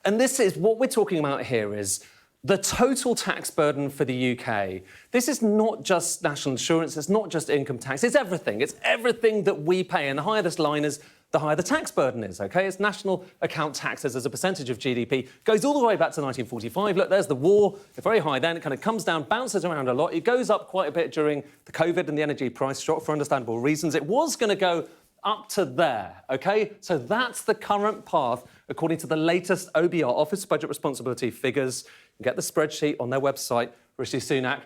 And this is what we're talking about here is the total tax burden for the UK. This is not just national insurance, it's not just income tax, it's everything. It's everything that we pay. And the higher this line is, the higher the tax burden is, OK? It's national account taxes as a percentage of GDP. Goes all the way back to 1945. Look, there's the war. It's very high then. It kind of comes down, bounces around a lot. It goes up quite a bit during the COVID and the energy price shock for understandable reasons. It was going to go up to there, OK? So that's the current path, according to the latest OBR, Office of Budget Responsibility figures. You can get the spreadsheet on their website, Rishi Sunak.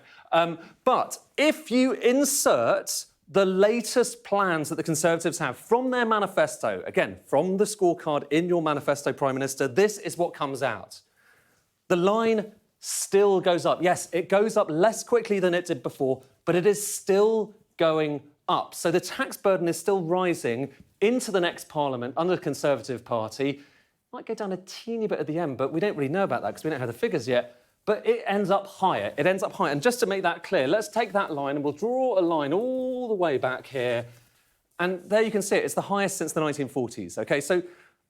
But if you insert the latest plans that the Conservatives have from their manifesto, again, from the scorecard in your manifesto, Prime Minister, this is what comes out. The line still goes up. Yes, it goes up less quickly than it did before, but it is still going up. So the tax burden is still rising into the next Parliament under the Conservative Party. Might go down a teeny bit at the end, but we don't really know about that because we don't have the figures yet. But it ends up higher. It ends up higher. And just to make that clear, let's take that line and we'll draw a line all the way back here. And there you can see it. It's the highest since the 1940s. OK, so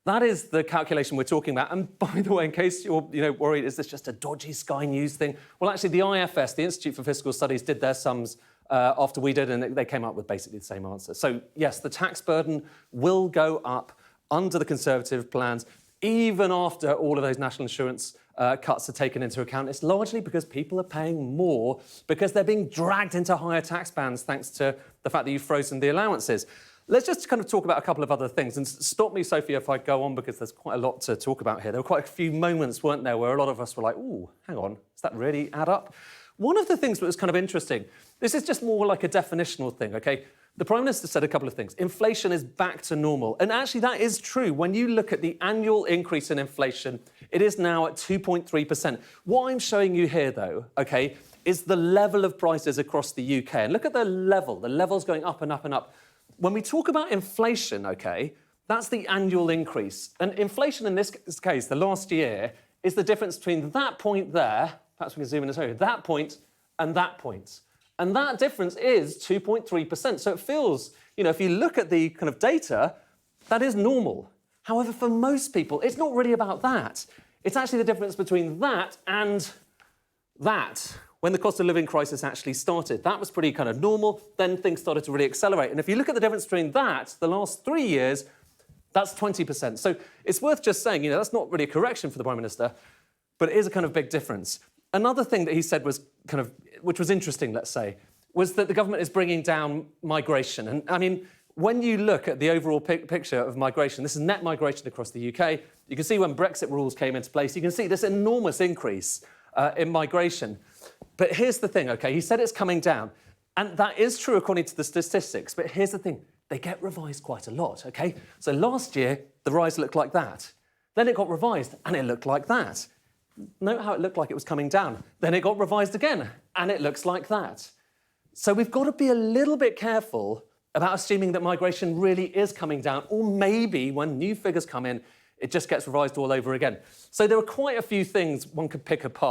that is the calculation we're talking about. And by the way, in case you're worried, is this just a dodgy Sky News thing? Well, actually, the IFS, the Institute for Fiscal Studies, did their sums after we did, and they came up with basically the same answer. So, yes, the tax burden will go up under the Conservative plans, even after all of those national insurance cuts are taken into account. It's largely because people are paying more because they're being dragged into higher tax bands thanks to the fact that you've frozen the allowances. Let's just kind of talk about a couple of other things. And stop me, Sophie, if I go on, because there's quite a lot to talk about here. There were quite a few moments, weren't there, where a lot of us were like, ooh, hang on, does that really add up? One of the things that was kind of interesting, this is just more like a definitional thing, OK? The Prime Minister said a couple of things. Inflation is back to normal. And actually, that is true. When you look at the annual increase in inflation, it is now at 2.3%. What I'm showing you here, though, OK, is the level of prices across the UK. And look at the level. The level's going up and up and up. When we talk about inflation, OK, that's the annual increase. And inflation in this case, the last year, is the difference between that point there, perhaps we can zoom in and show you, that point and that point. And that difference is 2.3%. So it feels, if you look at the kind of data, that is normal. However, for most people, it's not really about that. It's actually the difference between that and that. When the cost of living crisis actually started, that was pretty kind of normal. Then things started to really accelerate. And if you look at the difference between that, the last 3 years, that's 20%. So it's worth just saying, that's not really a correction for the Prime Minister, but it is a kind of big difference. Another thing that he said was kind of, which was interesting, let's say, was that the government is bringing down migration. And I mean, when you look at the overall picture of migration, this is net migration across the UK. You can see when Brexit rules came into place, you can see this enormous increase in migration. But here's the thing, OK? He said it's coming down. And that is true according to the statistics. But here's the thing. They get revised quite a lot, OK? So last year, the rise looked like that. Then it got revised, and it looked like that. Note how it looked like it was coming down. Then it got revised again, and it looks like that. So we've got to be a little bit careful about assuming that migration really is coming down, or maybe when new figures come in, it just gets revised all over again. So there are quite a few things one could pick apart.